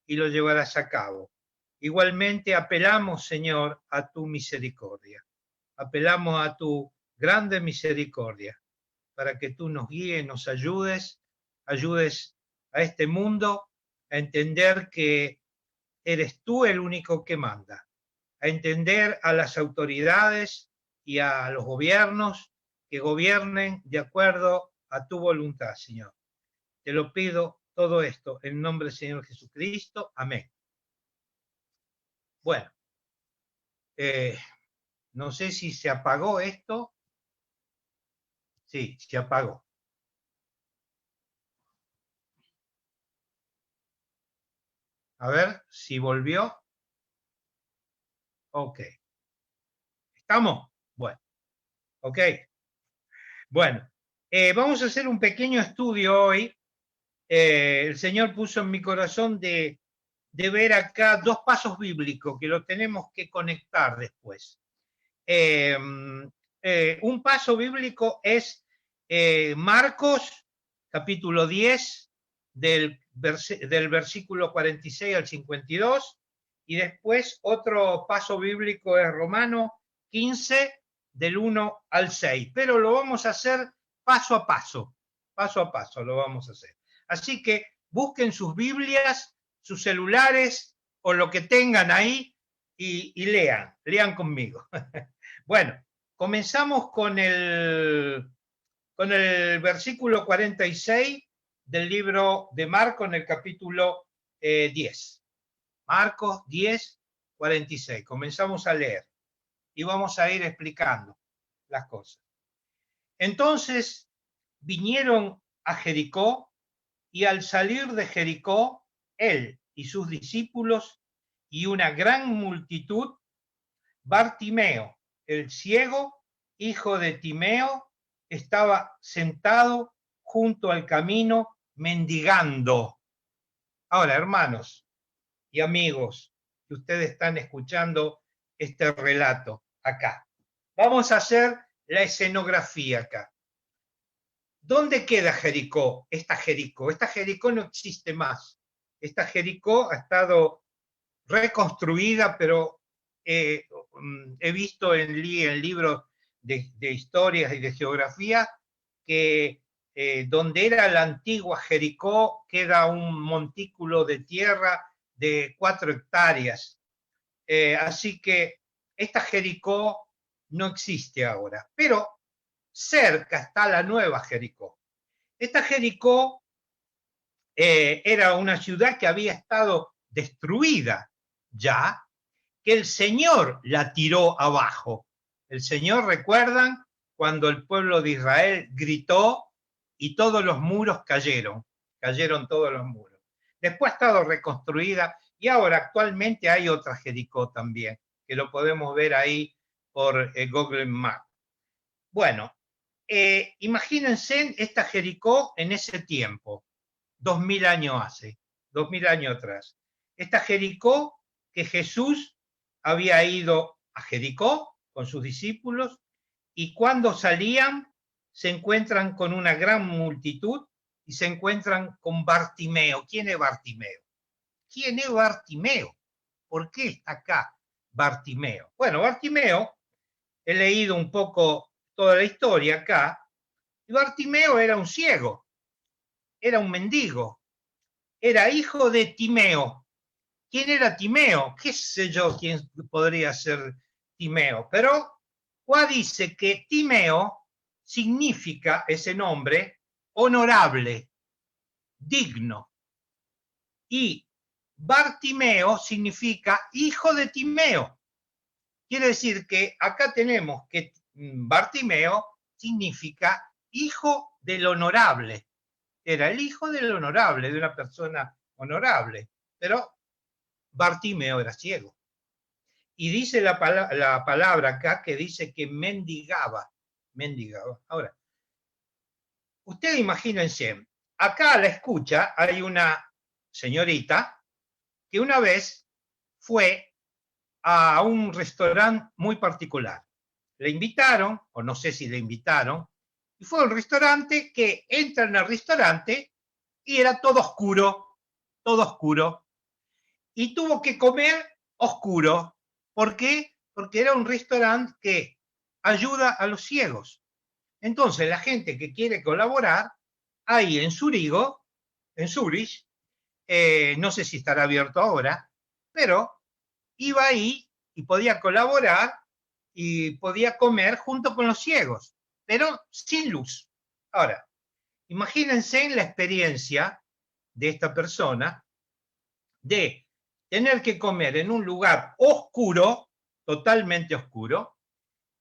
y lo llevarás a cabo. Igualmente apelamos, Señor, a tu misericordia. Apelamos a tu grande misericordia para que tú nos guíes, nos ayudes a este mundo a entender que eres tú el único que manda, a entender a las autoridades y a los gobiernos que gobiernen de acuerdo a tu voluntad, Señor. Te lo pido todo esto en nombre del Señor Jesucristo. Amén. Bueno, no sé si se apagó esto. Sí, se apagó. A ver si volvió. Ok. ¿Estamos? Bueno, ok. Bueno, vamos a hacer un pequeño estudio hoy. El Señor puso en mi corazón de ver acá dos pasos bíblicos que lo tenemos que conectar después. Un paso bíblico es Marcos, capítulo 10, del versículo 46 al 52, y después otro paso bíblico es Romanos 15, del 1 al 6, pero lo vamos a hacer paso a paso lo vamos a hacer. Así que busquen sus Biblias, sus celulares o lo que tengan ahí y lean conmigo. Bueno, comenzamos con el versículo 46 del libro de Marcos en el capítulo 10. Marcos 10, 46. Comenzamos a leer y vamos a ir explicando las cosas. Entonces vinieron a Jericó, y al salir de Jericó, él y sus discípulos y una gran multitud, Bartimeo, el ciego, hijo de Timeo, estaba sentado junto al camino mendigando. Ahora, hermanos y amigos que ustedes están escuchando este relato acá, vamos a hacer la escenografía acá. ¿Dónde queda Jericó? Esta Jericó no existe más. Esta Jericó ha estado reconstruida, pero he visto en libros de historias y de geografía que donde era la antigua Jericó queda un montículo de tierra de 4 hectáreas. Así que esta Jericó no existe ahora, pero cerca está la nueva Jericó. Esta Jericó era una ciudad que había estado destruida ya, que el Señor la tiró abajo. El Señor, ¿recuerdan? Cuando el pueblo de Israel gritó y todos los muros cayeron todos los muros. Después ha estado reconstruida y ahora actualmente hay otra Jericó también, que lo podemos ver ahí por Google Maps. Bueno, imagínense esta Jericó en ese tiempo, 2000 años atrás. Esta Jericó que Jesús había ido a Jericó con sus discípulos y cuando salían se encuentran con una gran multitud y se encuentran con Bartimeo. ¿Quién es Bartimeo? ¿Quién es Bartimeo? ¿Por qué está acá Bartimeo? Bueno, Bartimeo, he leído un poco toda la historia acá, y Bartimeo era un ciego, era un mendigo, era hijo de Timeo. ¿Quién era Timeo? ¿Qué sé yo quién podría ser Timeo? Pero Juan dice que Timeo significa ese nombre honorable, digno. Y Bartimeo significa hijo de Timeo. Quiere decir que acá tenemos que Bartimeo significa hijo del honorable. Era el hijo del honorable, de una persona honorable. Pero Bartimeo era ciego. Y dice la palabra acá que dice que mendigaba. Ahora, ustedes imagínense, acá a la escucha hay una señorita que una vez fue a un restaurante muy particular. Le invitaron, o no sé si le invitaron, y fue a un restaurante que entra en el restaurante y era todo oscuro, y tuvo que comer oscuro. ¿Por qué? Porque era un restaurante que ayuda a los ciegos. Entonces, la gente que quiere colaborar, ahí en Zurigo, en Zurich, no sé si estará abierto ahora, pero iba ahí y podía colaborar y podía comer junto con los ciegos, pero sin luz. Ahora, imagínense en la experiencia de esta persona de tener que comer en un lugar oscuro, totalmente oscuro.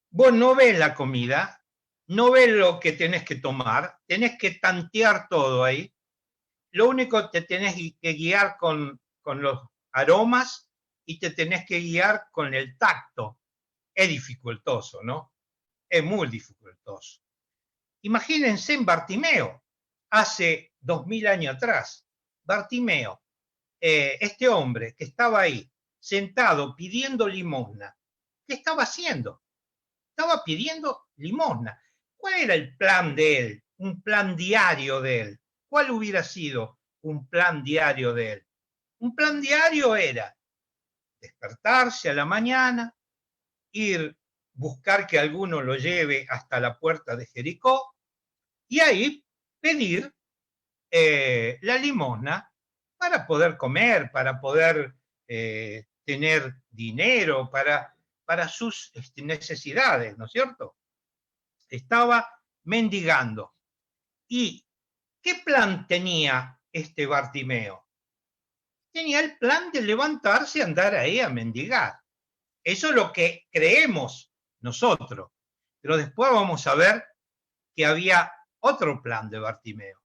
Vos no ves la comida, no ves lo que tenés que tomar, tenés que tantear todo ahí. Lo único que te tenés que guiar con los aromas y te tenés que guiar con el tacto. Es dificultoso, ¿no? Es muy dificultoso. Imagínense en Bartimeo, hace 2000 años atrás. Bartimeo, este hombre que estaba ahí, sentado pidiendo limosna, ¿qué estaba haciendo? Estaba pidiendo limosna. ¿Cuál era el plan de él? Un plan diario de él. ¿Cuál hubiera sido un plan diario de él? Un plan diario era despertarse a la mañana, ir, buscar que alguno lo lleve hasta la puerta de Jericó y ahí pedir la limosna para poder comer, para poder tener dinero, para sus necesidades, ¿no es cierto? Estaba mendigando. ¿Y qué plan tenía este Bartimeo? Tenía el plan de levantarse y andar ahí a mendigar. Eso es lo que creemos nosotros. Pero después vamos a ver que había otro plan de Bartimeo.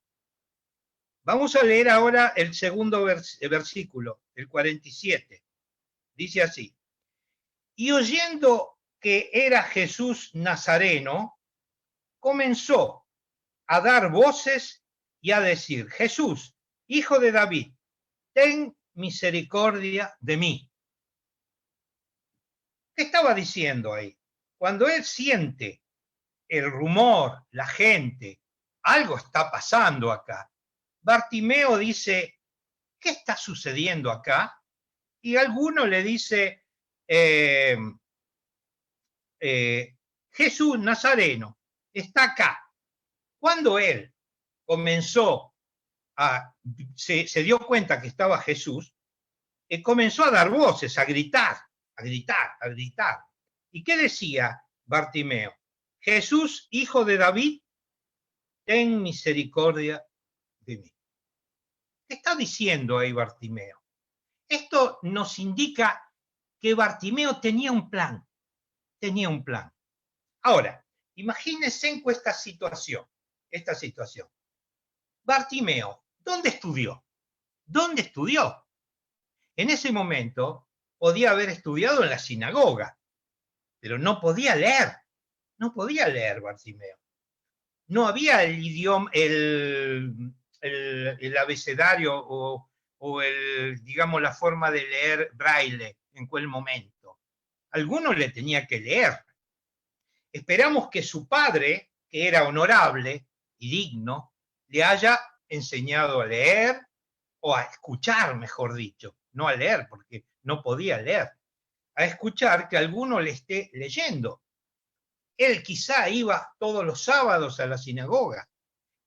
Vamos a leer ahora el segundo versículo, el 47. Dice así: y oyendo que era Jesús Nazareno, comenzó a dar voces y a decir: Jesús, hijo de David, ten misericordia de mí. ¿Qué estaba diciendo ahí? Cuando él siente el rumor, la gente, algo está pasando acá. Bartimeo dice: ¿qué está sucediendo acá? Y alguno le dice, Jesús Nazareno está acá. Cuando él comenzó se dio cuenta que estaba Jesús, comenzó a dar voces, a gritar, a gritar, a gritar. ¿Y qué decía Bartimeo? Jesús, hijo de David, ten misericordia de mí. ¿Qué está diciendo ahí Bartimeo? Esto nos indica que Bartimeo tenía un plan, tenía un plan. Ahora, imagínense en esta situación. Bartimeo, ¿dónde estudió? ¿Dónde estudió? En ese momento podía haber estudiado en la sinagoga, pero no podía leer. No podía leer Bartimeo. No había el idioma, el abecedario o digamos, la forma de leer braille en aquel momento. Alguno le tenía que leer. Esperamos que su padre, que era honorable y digno, le haya enseñado a leer o a escuchar, mejor dicho, no a leer, porque no podía leer, a escuchar que alguno le esté leyendo. Él quizá iba todos los sábados a la sinagoga,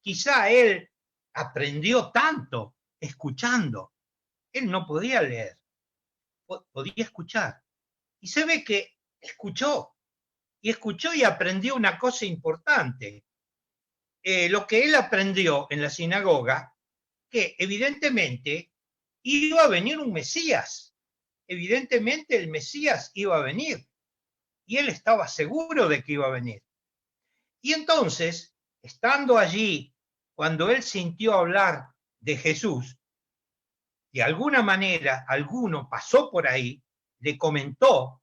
quizá él aprendió tanto escuchando. Él no podía leer, podía escuchar. Y se ve que escuchó y aprendió una cosa importante. Lo que él aprendió en la sinagoga, que evidentemente iba a venir un Mesías. Evidentemente el Mesías iba a venir. Y él estaba seguro de que iba a venir. Y entonces, estando allí, cuando él sintió hablar de Jesús, de alguna manera alguno pasó por ahí, le comentó,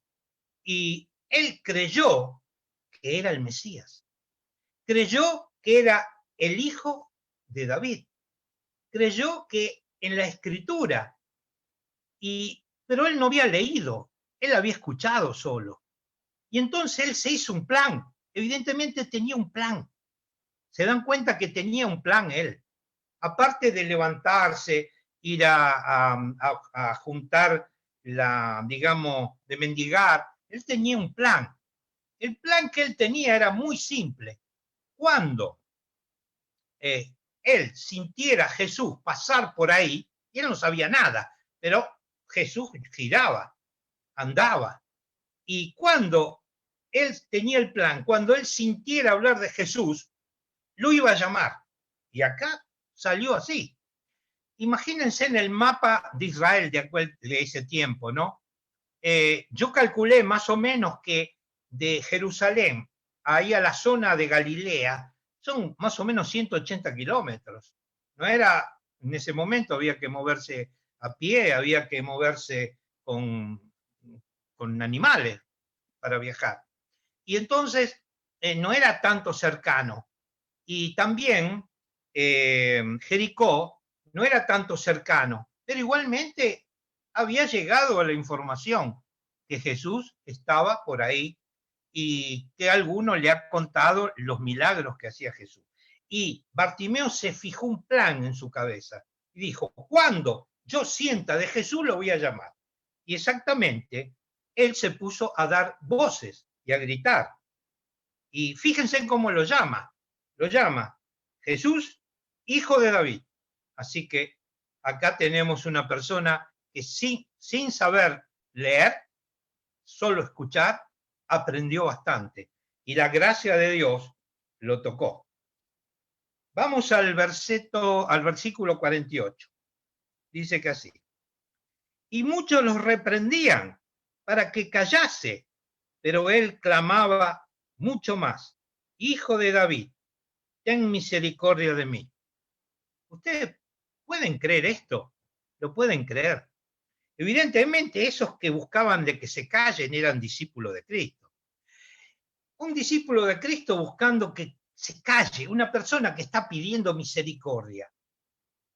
y él creyó que era el Mesías. Creyó que era el hijo de David. Creyó que en la escritura, pero él no había leído, él había escuchado solo. Y entonces él se hizo un plan. Evidentemente tenía un plan. Se dan cuenta que tenía un plan él. Aparte de levantarse, ir a juntar digamos, de mendigar. Él tenía un plan. El plan que él tenía era muy simple. Cuando él sintiera a Jesús pasar por ahí, y él no sabía nada, pero Jesús giraba, andaba. Y cuando él tenía el plan, cuando él sintiera hablar de Jesús, lo iba a llamar. Y acá salió así. Imagínense en el mapa de Israel de ese tiempo, ¿no? Yo calculé más o menos que de Jerusalén ahí a la zona de Galilea son más o menos 180 kilómetros. No era, en ese momento había que moverse a pie, había que moverse con animales para viajar. Y entonces no era tanto cercano. Y también Jericó no era tanto cercano, pero igualmente había llegado a la información que Jesús estaba por ahí y que alguno le ha contado los milagros que hacía Jesús. Y Bartimeo se fijó un plan en su cabeza y dijo, cuando yo sienta de Jesús lo voy a llamar. Y exactamente, él se puso a dar voces y a gritar. Y fíjense en cómo lo llama. Lo llama Jesús, hijo de David. Así que acá tenemos una persona que sin saber leer, solo escuchar, aprendió bastante. Y la gracia de Dios lo tocó. Vamos al versículo 48. Dice que así. Y muchos los reprendían para que callase, pero él clamaba mucho más. Hijo de David, ten misericordia de mí. ¿Ustedes pueden creer esto? ¿Lo pueden creer? Evidentemente, esos que buscaban de que se callen eran discípulos de Cristo. Un discípulo de Cristo buscando que se calle, una persona que está pidiendo misericordia.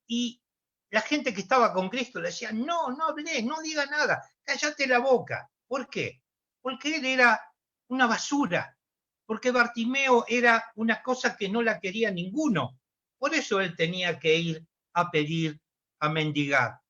Y la gente que estaba con Cristo le decía, no hablé, no diga nada, cállate la boca. ¿Por qué? Porque él era una basura, porque Bartimeo era una cosa que no la quería ninguno. Por eso él tenía que ir a pedir, a mendigar.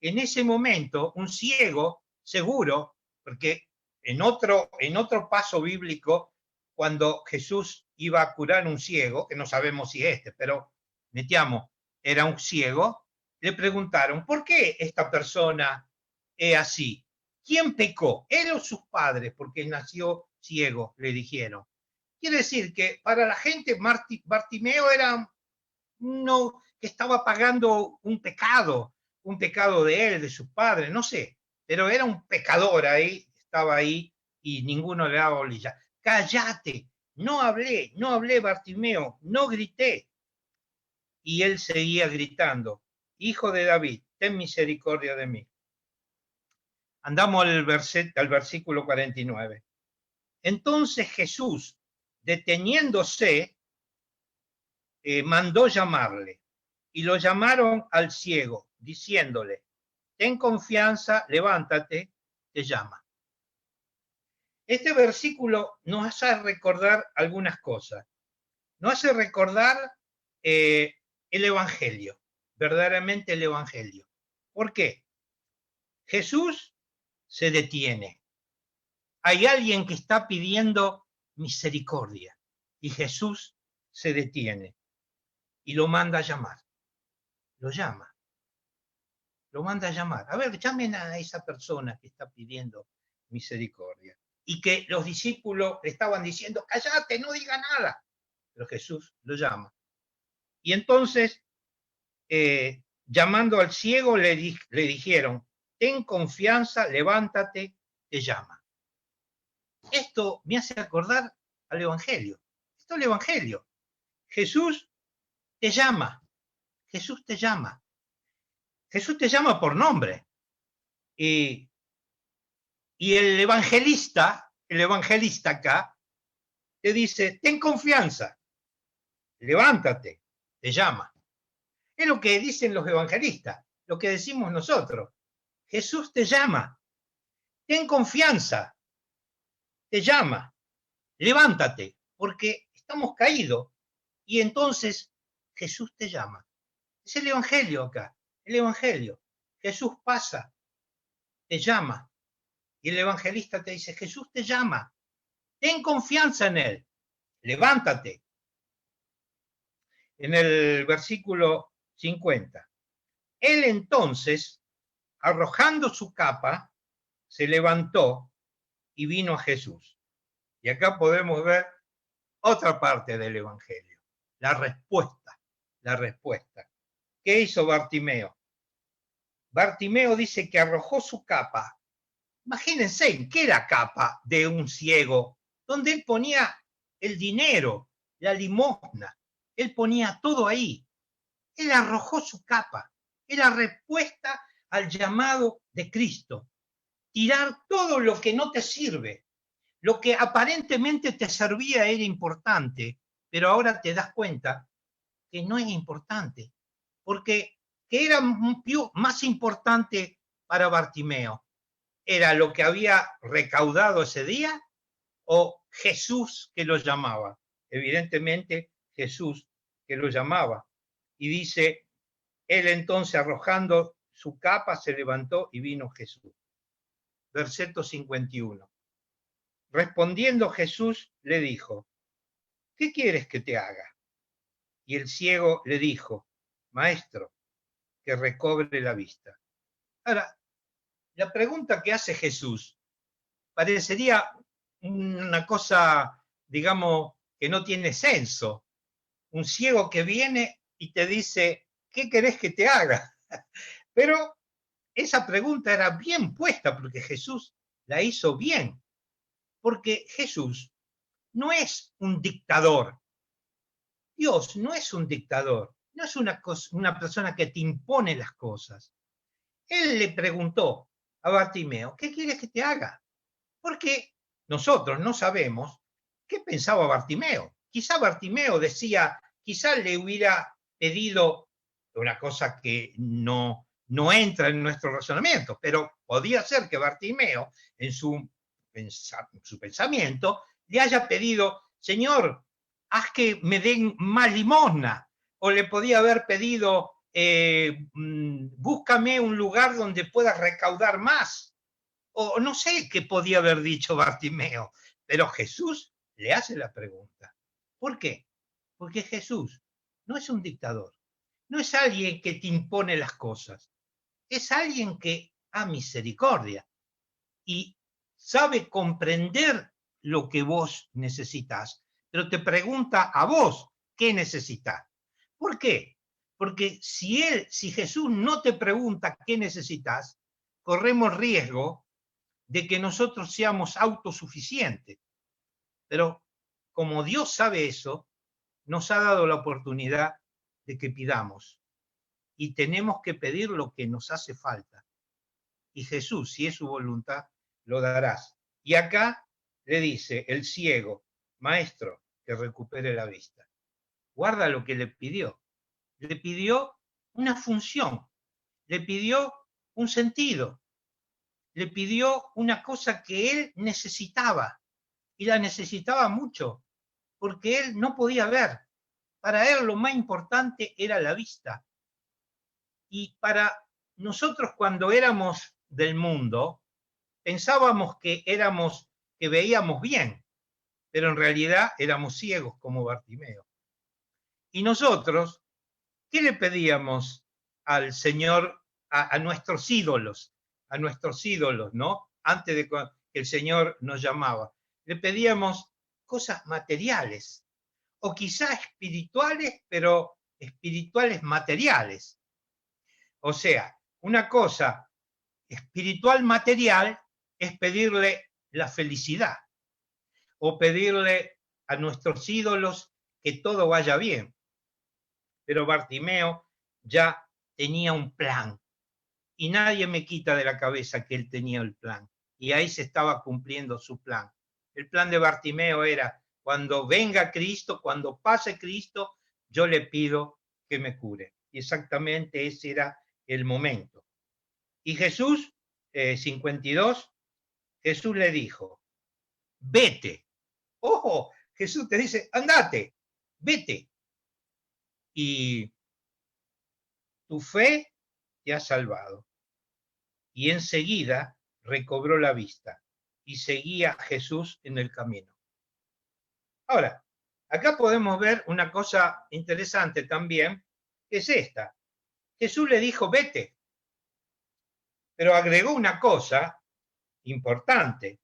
En ese momento, un ciego, seguro, porque en otro paso bíblico, cuando Jesús iba a curar a un ciego, que no sabemos si es pero metíamos, era un ciego, le preguntaron, ¿por qué esta persona es así? ¿Quién pecó? ¿Él o sus padres? Porque nació ciego, le dijeron. Quiere decir que para la gente Bartimeo era uno que estaba pagando un pecado de él, de sus padres, no sé, pero era un pecador ahí, estaba ahí y ninguno le daba bolilla. Cállate, no hablé Bartimeo, no grité. Y él seguía gritando, hijo de David, ten misericordia de mí. Andamos al versículo 49. Entonces Jesús, deteniéndose, mandó llamarle. Y lo llamaron al ciego, diciéndole, ten confianza, levántate, te llama. Este versículo nos hace recordar algunas cosas. Nos hace recordar el Evangelio, verdaderamente el Evangelio. ¿Por qué? Jesús se detiene. Hay alguien que está pidiendo misericordia y Jesús se detiene y lo manda a llamar. Lo llama. Lo manda a llamar. A ver, llamen a esa persona que está pidiendo misericordia. Y que los discípulos le estaban diciendo, cállate, no diga nada. Pero Jesús lo llama. Y entonces, llamando al ciego, le dijeron, ten confianza, levántate, te llama. Esto me hace acordar al Evangelio. Esto es el Evangelio. Jesús te llama. Jesús te llama. Jesús te llama por nombre. Y el evangelista acá, te dice, ten confianza, levántate, te llama. Es lo que dicen los evangelistas, lo que decimos nosotros. Jesús te llama, ten confianza, te llama, levántate, porque estamos caídos y entonces Jesús te llama. Es el evangelio acá. El Evangelio. Jesús pasa, te llama. Y el evangelista te dice, Jesús te llama. Ten confianza en Él. Levántate. En el versículo 50. Él entonces, arrojando su capa, se levantó y vino a Jesús. Y acá podemos ver otra parte del Evangelio, la respuesta, la respuesta. ¿Qué hizo Bartimeo? Bartimeo dice que arrojó su capa. Imagínense, ¿qué era capa de un ciego? Donde él ponía el dinero, la limosna, él ponía todo ahí. Él arrojó su capa. Es la respuesta al llamado de Cristo. Tirar todo lo que no te sirve. Lo que aparentemente te servía era importante, pero ahora te das cuenta que no es importante. Porque ¿qué era más importante para Bartimeo? ¿Era lo que había recaudado ese día o Jesús que lo llamaba? Evidentemente Jesús que lo llamaba. Y dice, él entonces arrojando su capa se levantó y vino Jesús. Versículo 51. Respondiendo Jesús le dijo, ¿qué quieres que te haga? Y el ciego le dijo, Maestro, que recobre la vista. Ahora, la pregunta que hace Jesús parecería una cosa, digamos, que no tiene senso. Un ciego que viene y te dice, ¿qué querés que te haga? Pero esa pregunta era bien puesta porque Jesús la hizo bien. Porque Jesús no es un dictador. Dios no es un dictador. No es una persona que te impone las cosas. Él le preguntó a Bartimeo, ¿qué quieres que te haga? Porque nosotros no sabemos qué pensaba Bartimeo. Quizá Bartimeo decía, quizá le hubiera pedido una cosa que no entra en nuestro razonamiento, pero podía ser que Bartimeo en su pensamiento le haya pedido, Señor, haz que me den más limosna, o le podía haber pedido, búscame un lugar donde pueda recaudar más, o no sé qué podía haber dicho Bartimeo, pero Jesús le hace la pregunta. ¿Por qué? Porque Jesús no es un dictador, no es alguien que te impone las cosas, es alguien que ha misericordia y sabe comprender lo que vos necesitas, pero te pregunta a vos qué necesitas. ¿Por qué? Porque si Jesús no te pregunta qué necesitas, corremos riesgo de que nosotros seamos autosuficientes. Pero como Dios sabe eso, nos ha dado la oportunidad de que pidamos. Y tenemos que pedir lo que nos hace falta. Y Jesús, si es su voluntad, lo darás. Y acá le dice el ciego, Maestro, que recupere la vista. Guarda lo que le pidió. Le pidió una función, le pidió un sentido, le pidió una cosa que él necesitaba, y la necesitaba mucho, porque él no podía ver. Para él lo más importante era la vista. Y para nosotros cuando éramos del mundo, pensábamos que veíamos bien, pero en realidad éramos ciegos como Bartimeo. Y nosotros, ¿qué le pedíamos al Señor, a nuestros ídolos, ¿no? Antes de que el Señor nos llamaba. Le pedíamos cosas materiales, o quizá espirituales, pero espirituales materiales. O sea, una cosa espiritual material es pedirle la felicidad, o pedirle a nuestros ídolos que todo vaya bien. Pero Bartimeo ya tenía un plan, y nadie me quita de la cabeza que él tenía el plan, y ahí se estaba cumpliendo su plan. El plan de Bartimeo era, cuando venga Cristo, cuando pase Cristo, yo le pido que me cure. Y exactamente ese era el momento. Y Jesús, 52, Jesús le dijo, vete. Ojo, Jesús te dice, andate, vete. Y tu fe te ha salvado. Y enseguida recobró la vista y seguía a Jesús en el camino. Ahora, acá podemos ver una cosa interesante también, que es esta. Jesús le dijo, vete, pero agregó una cosa importante.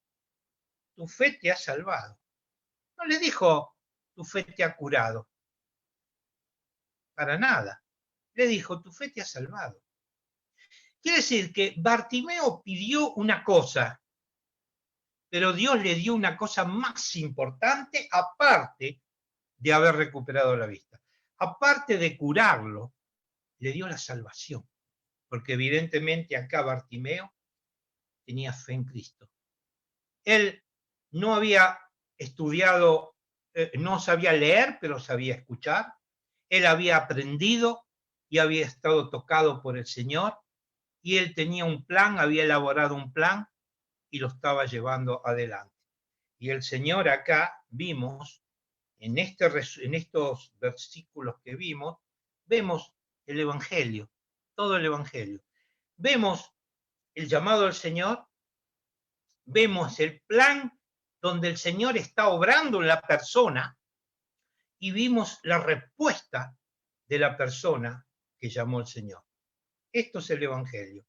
Tu fe te ha salvado. No le dijo, tu fe te ha curado. Para nada. Le dijo, tu fe te ha salvado. Quiere decir que Bartimeo pidió una cosa, pero Dios le dio una cosa más importante, aparte de haber recuperado la vista. Aparte de curarlo, le dio la salvación. Porque evidentemente acá Bartimeo tenía fe en Cristo. Él no había estudiado, no sabía leer, pero sabía escuchar. Él había aprendido y había estado tocado por el Señor. Y él tenía un plan, había elaborado un plan y lo estaba llevando adelante. Y el Señor acá vimos, en estos versículos que vimos, vemos el Evangelio, todo el Evangelio. Vemos el llamado al Señor, vemos el plan donde el Señor está obrando en la persona y vimos la respuesta de la persona que llamó el Señor. Esto es el Evangelio.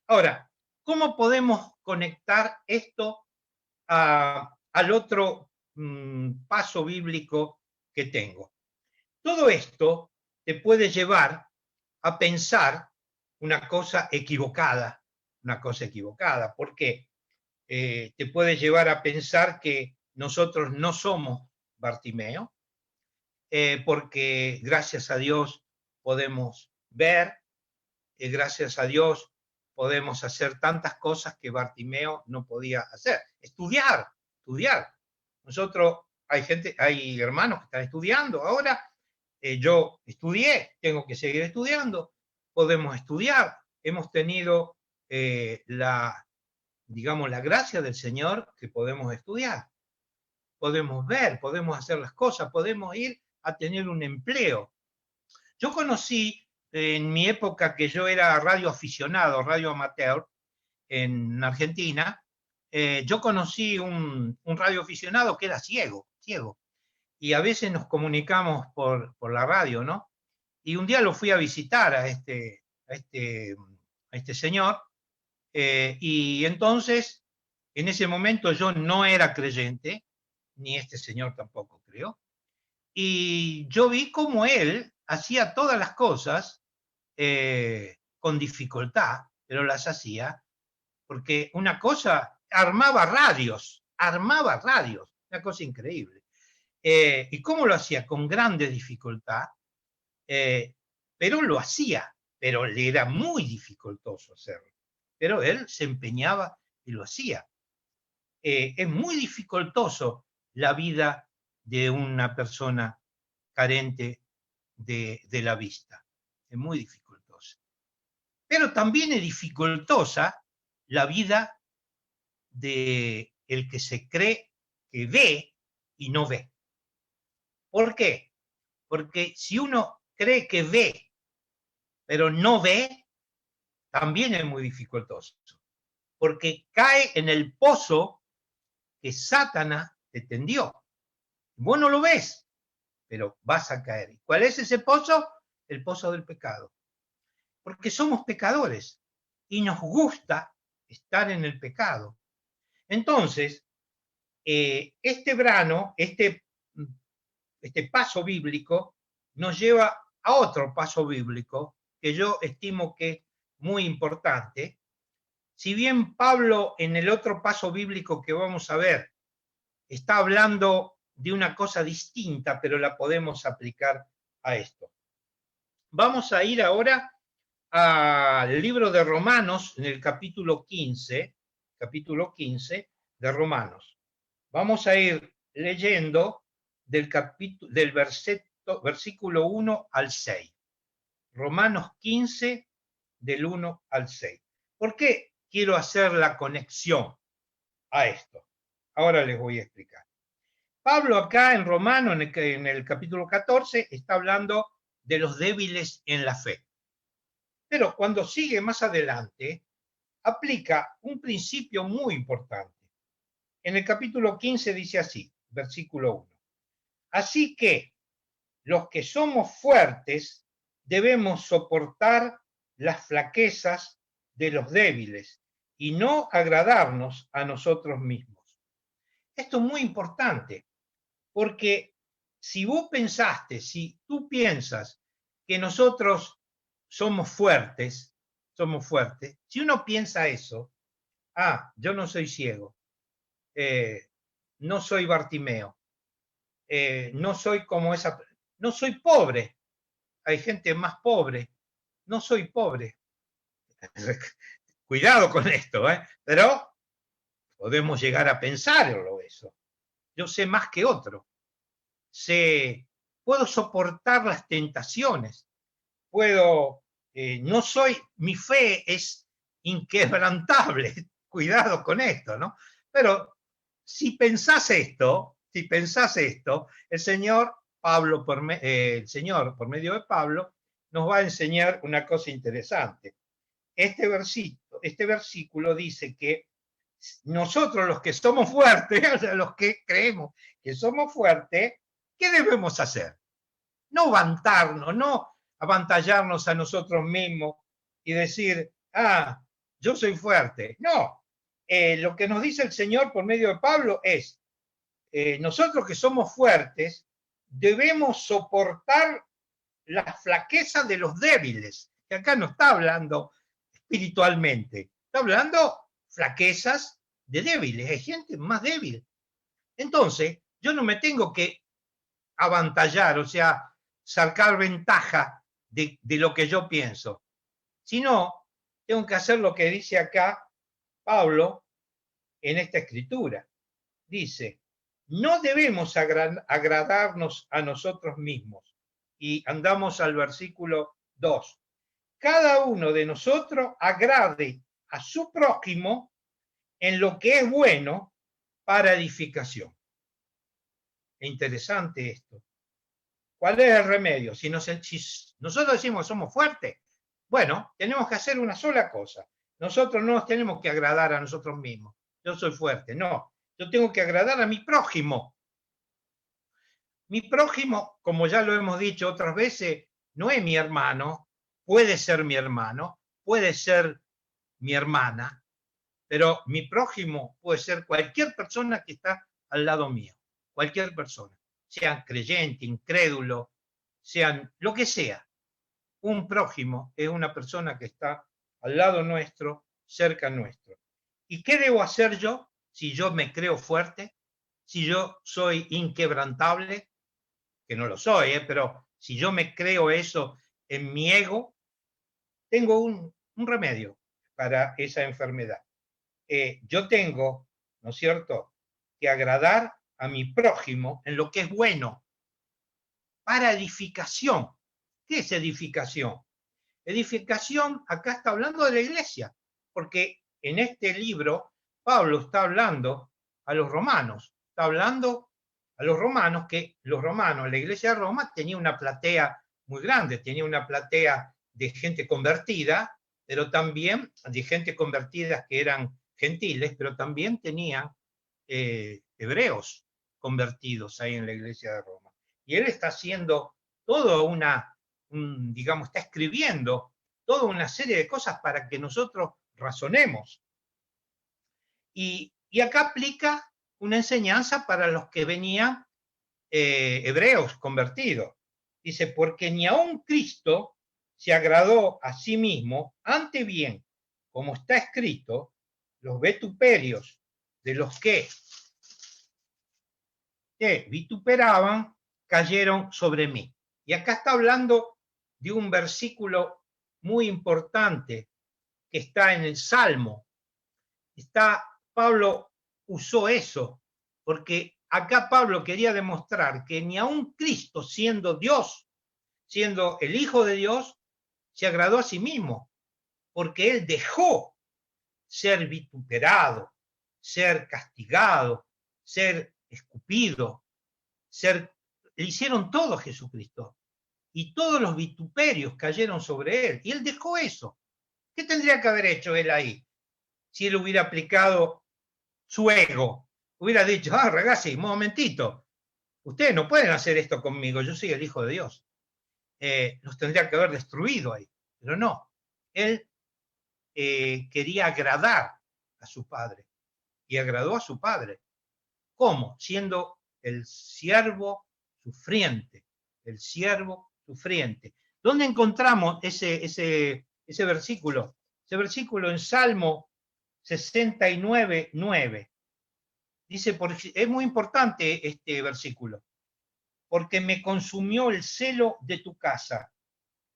Ahora, ¿cómo podemos conectar esto al otro paso bíblico que tengo? Todo esto te puede llevar a pensar una cosa equivocada. ¿Por qué? Te puede llevar a pensar que nosotros no somos Bartimeo, porque gracias a Dios podemos ver, gracias a Dios podemos hacer tantas cosas que Bartimeo no podía hacer. Estudiar. Nosotros, hay hermanos que están estudiando ahora, yo estudié, tengo que seguir estudiando, podemos estudiar, hemos tenido digamos, la gracia del Señor que podemos estudiar, podemos ver, podemos hacer las cosas, podemos ir a tener un empleo. Yo conocí en mi época que yo era radio aficionado, radio amateur, en Argentina, yo conocí un radio aficionado que era ciego, y a veces nos comunicamos por la radio, ¿no? Y un día lo fui a visitar a este señor, y entonces, en ese momento yo no era creyente, ni este señor tampoco creo, y yo vi cómo él hacía todas las cosas con dificultad, pero las hacía, porque una cosa, armaba radios, una cosa increíble. ¿Y cómo lo hacía? Con grande dificultad, pero lo hacía, pero le era muy dificultoso hacerlo. Pero él se empeñaba y lo hacía. Es muy dificultoso la vida de una persona carente de la vista. Es muy dificultosa. Pero también es dificultosa la vida de el que se cree que ve y no ve. ¿Por qué? Porque si uno cree que ve, pero no ve, también es muy dificultoso. Porque cae en el pozo que Satanás te tendió. Vos no lo ves, pero vas a caer. ¿Cuál es ese pozo? El pozo del pecado. Porque somos pecadores y nos gusta estar en el pecado. Entonces, este paso bíblico nos lleva a otro paso bíblico que yo estimo que es muy importante. Si bien Pablo en el otro paso bíblico que vamos a ver está hablando de una cosa distinta, pero la podemos aplicar a esto. Vamos a ir ahora al libro de Romanos, en el capítulo 15 de Romanos. Vamos a ir leyendo del versículo 1 al 6. Romanos 15, del 1 al 6. ¿Por qué quiero hacer la conexión a esto? Ahora les voy a explicar. Pablo acá en Romano, en el capítulo 14, está hablando de los débiles en la fe. Pero cuando sigue más adelante, aplica un principio muy importante. En el capítulo 15 dice así, versículo 1. Así que los que somos fuertes debemos soportar las flaquezas de los débiles y no agradarnos a nosotros mismos. Esto es muy importante, porque si tú piensas que nosotros somos fuertes, si uno piensa eso, yo no soy ciego, no soy Bartimeo, no soy como esa, no soy pobre, hay gente más pobre, no soy pobre. Cuidado con esto, pero podemos llegar a pensarlo eso. Yo sé más que otro. Puedo soportar las tentaciones, mi fe es inquebrantable, cuidado con esto, ¿no? Pero si pensás esto, el Señor por medio de Pablo, nos va a enseñar una cosa interesante. Este versículo dice que nosotros los que somos fuertes, o sea, los que creemos que somos fuertes, ¿qué debemos hacer? No vantarnos, no avantallarnos a nosotros mismos y decir, yo soy fuerte. No, lo que nos dice el Señor por medio de Pablo es, nosotros que somos fuertes debemos soportar la flaqueza de los débiles, que acá no está hablando espiritualmente, está hablando flaquezas de débiles, hay gente más débil. Entonces, yo no me tengo que avantallar, o sea, sacar ventaja de lo que yo pienso, sino tengo que hacer lo que dice acá Pablo en esta escritura. Dice, no debemos agradarnos a nosotros mismos. Y andamos al versículo 2. Cada uno de nosotros agrade a su prójimo en lo que es bueno para edificación. Es interesante esto. ¿Cuál es el remedio? Si nosotros decimos que somos fuertes, bueno, tenemos que hacer una sola cosa. Nosotros no nos tenemos que agradar a nosotros mismos. Yo soy fuerte, no. Yo tengo que agradar a mi prójimo. Mi prójimo, como ya lo hemos dicho otras veces, no es mi hermano, puede ser mi hermano, puede ser mi hermana, pero mi prójimo puede ser cualquier persona que está al lado mío, cualquier persona, sean creyente, incrédulo, sean lo que sea. Un prójimo es una persona que está al lado nuestro, cerca nuestro. ¿Y qué debo hacer yo si yo me creo fuerte? Si yo soy inquebrantable, que no lo soy, pero si yo me creo eso en mi ego, tengo un remedio para esa enfermedad. Yo tengo, ¿no es cierto?, que agradar a mi prójimo en lo que es bueno, para edificación. ¿Qué es edificación? Edificación, acá está hablando de la iglesia, porque en este libro Pablo está hablando a los romanos, está hablando a los romanos, la iglesia de Roma tenía una platea muy grande, tenía una platea de gente convertida, pero también de gente convertida que eran gentiles, pero también tenía hebreos convertidos ahí en la iglesia de Roma. Y él está haciendo todo digamos, está escribiendo toda una serie de cosas para que nosotros razonemos. Y acá aplica una enseñanza para los que venían hebreos convertidos. Dice, porque ni aun Cristo se agradó a sí mismo, ante bien, como está escrito, los vituperios de los que vituperaban cayeron sobre mí. Y acá está hablando de un versículo muy importante que está en el Salmo. Pablo usó eso, porque acá Pablo quería demostrar que ni aun Cristo, siendo Dios, siendo el Hijo de Dios, se agradó a sí mismo, porque él dejó ser vituperado, ser castigado, ser escupido, le hicieron todo a Jesucristo. y todos los vituperios cayeron sobre él. Y él dejó eso. ¿Qué tendría que haber hecho él ahí? Si él hubiera aplicado su ego, hubiera dicho, ragazzi, un momentito, ustedes no pueden hacer esto conmigo, yo soy el Hijo de Dios. Los tendría que haber destruido ahí, pero no. Él quería agradar a su padre y agradó a su padre. ¿Cómo? Siendo el siervo sufriente, el siervo sufriente. ¿Dónde encontramos ese versículo? Ese versículo en Salmo 69:9. Dice, es muy importante este versículo, porque me consumió el celo de tu casa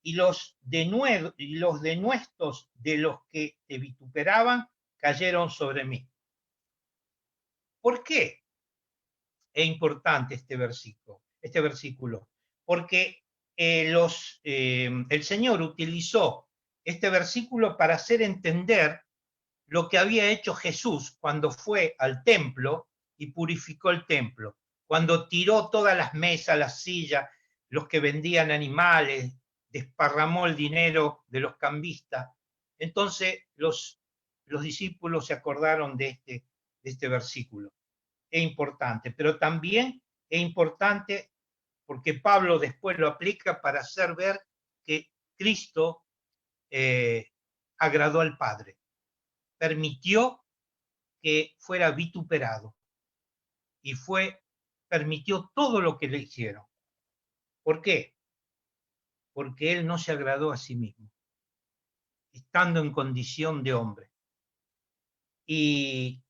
y los denuestos de los que te vituperaban cayeron sobre mí. ¿Por qué es importante este versículo? Porque el Señor utilizó este versículo para hacer entender lo que había hecho Jesús cuando fue al templo y purificó el templo, cuando tiró todas las mesas, las sillas, los que vendían animales, desparramó el dinero de los cambistas. Entonces los discípulos se acordaron de este versículo. Es importante, pero también es importante porque Pablo después lo aplica para hacer ver que Cristo agradó al Padre, permitió que fuera vituperado y permitió todo lo que le hicieron. ¿Por qué? Porque él no se agradó a sí mismo, estando en condición de hombre. Y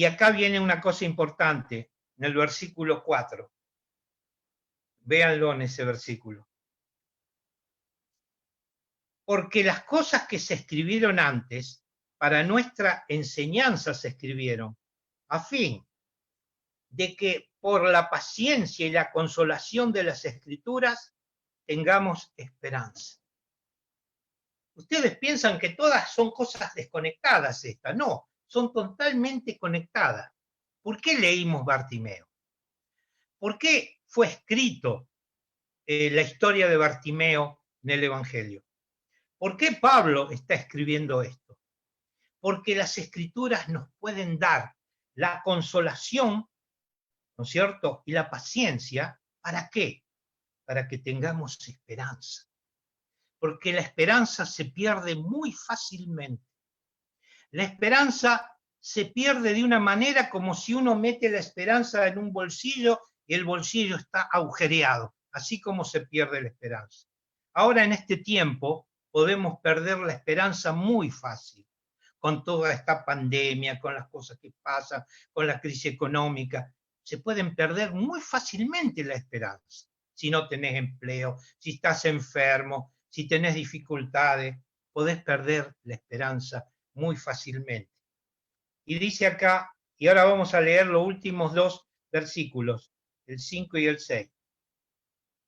acá viene una cosa importante, en el versículo 4. Véanlo en ese versículo. Porque las cosas que se escribieron antes, para nuestra enseñanza se escribieron, a fin de que por la paciencia y la consolación de las Escrituras tengamos esperanza. Ustedes piensan que todas son cosas desconectadas estas. No, son totalmente conectadas. ¿Por qué leímos Bartimeo? ¿Por qué fue escrito la historia de Bartimeo en el Evangelio? ¿Por qué Pablo está escribiendo esto? Porque las Escrituras nos pueden dar la consolación, ¿no es cierto? Y la paciencia, ¿para qué? Para que tengamos esperanza. Porque la esperanza se pierde muy fácilmente. La esperanza se pierde de una manera como si uno mete la esperanza en un bolsillo y el bolsillo está agujereado, así como se pierde la esperanza. Ahora en este tiempo podemos perder la esperanza muy fácil, con toda esta pandemia, con las cosas que pasan, con la crisis económica. Se pueden perder muy fácilmente la esperanza. Si no tenés empleo, si estás enfermo, si tenés dificultades, podés perder la esperanza muy fácilmente. Y dice acá, y ahora vamos a leer los últimos dos versículos, el 5 y el 6.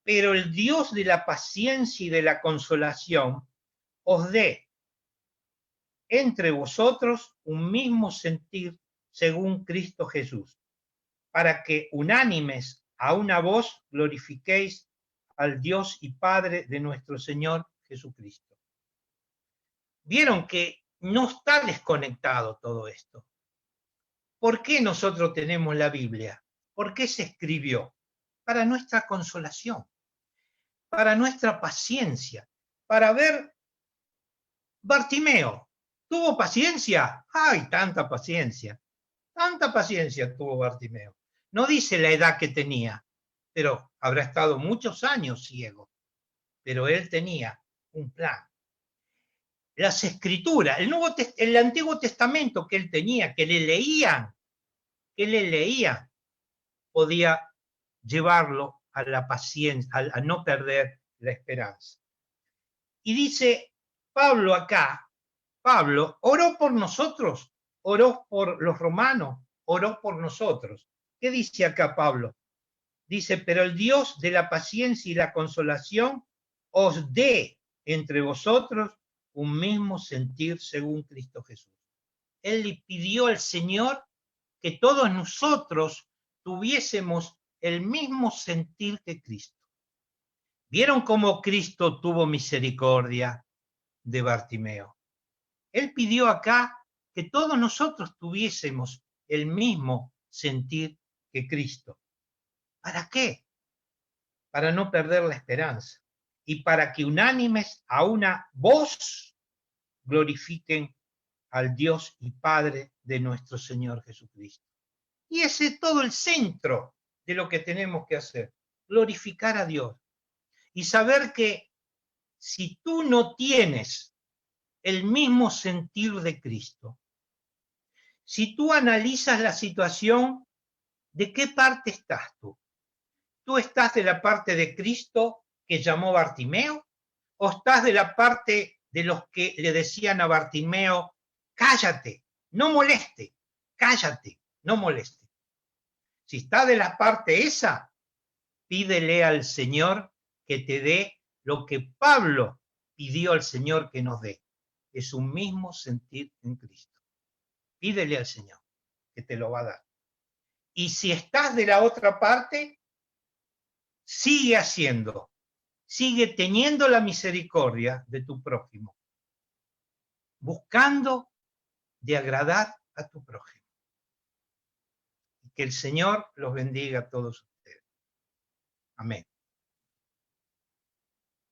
Pero el Dios de la paciencia y de la consolación os dé entre vosotros un mismo sentir según Cristo Jesús, para que unánimes a una voz glorifiquéis al Dios y Padre de nuestro Señor Jesucristo. Vieron que no está desconectado todo esto. ¿Por qué nosotros tenemos la Biblia? ¿Por qué se escribió? Para nuestra consolación, para nuestra paciencia, para ver Bartimeo. ¿Tuvo paciencia? ¡Ay, tanta paciencia! Tanta paciencia tuvo Bartimeo. No dice la edad que tenía, pero habrá estado muchos años ciego. Pero él tenía un plan. Las escrituras, el Antiguo Testamento que él tenía, que le leían, podía llevarlo a la paciencia, a no perder la esperanza. Y dice Pablo acá, Pablo oró por nosotros, oró por los romanos, oró por nosotros. ¿Qué dice acá Pablo? Dice, pero el Dios de la paciencia y la consolación os dé entre vosotros un mismo sentir según Cristo Jesús. Él le pidió al Señor que todos nosotros tuviésemos el mismo sentir que Cristo. ¿Vieron cómo Cristo tuvo misericordia de Bartimeo? Él pidió acá que todos nosotros tuviésemos el mismo sentir que Cristo. ¿Para qué? Para no perder la esperanza y para que unánimes a una voz glorifiquen al Dios y Padre de nuestro Señor Jesucristo. Y ese es todo el centro de lo que tenemos que hacer, glorificar a Dios y saber que si tú no tienes el mismo sentir de Cristo, si tú analizas la situación, ¿de qué parte estás tú? ¿Tú estás de la parte de Cristo que llamó Bartimeo? ¿O estás de la parte de los que le decían a Bartimeo, cállate, no moleste, cállate, no moleste? Si estás de la parte esa, pídele al Señor que te dé lo que Pablo pidió al Señor que nos dé. Es un mismo sentir en Cristo. Pídele al Señor que te lo va a dar. Y si estás de la otra parte, sigue haciendo, sigue teniendo la misericordia de tu prójimo, buscando de agradar a tu prójimo. Y que el Señor los bendiga a todos ustedes. Amén.